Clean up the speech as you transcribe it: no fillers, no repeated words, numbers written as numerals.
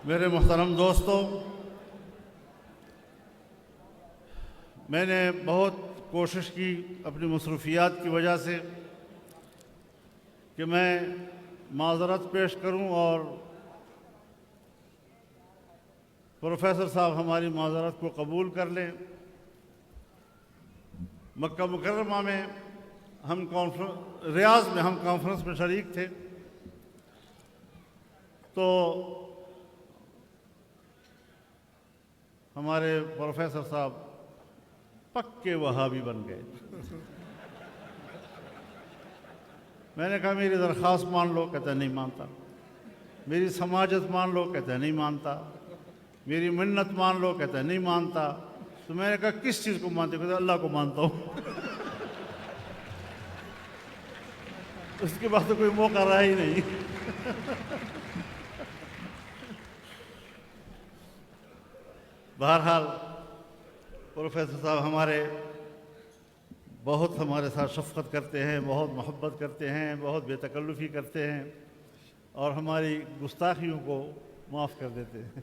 میرے محترم دوستو، میں نے بہت کوشش کی اپنی مصروفیات کی وجہ سے کہ میں معذرت پیش کروں اور پروفیسر صاحب ہماری معذرت کو قبول کر لیں۔ مکہ مکرمہ میں ریاض میں ہم کانفرنس میں شریک تھے، تو ہمارے پروفیسر صاحب پکے وہابی بن گئے۔ میں نے کہا میری درخواست مان لو، کہتا نہیں مانتا۔ میری سماجت مان لو، کہتا نہیں مانتا۔ میری منت مان لو، کہتا نہیں مانتا۔ تو میں نے کہا کس چیز کو مانتے؟ کہتا اللہ کو مانتا ہوں۔ اس کے بعد تو کوئی موقع رہا ہی نہیں۔ بہرحال پروفیسر صاحب ہمارے ساتھ شفقت کرتے ہیں، بہت محبت کرتے ہیں، بہت بے تکلفی کرتے ہیں اور ہماری گستاخیوں کو معاف کر دیتے ہیں۔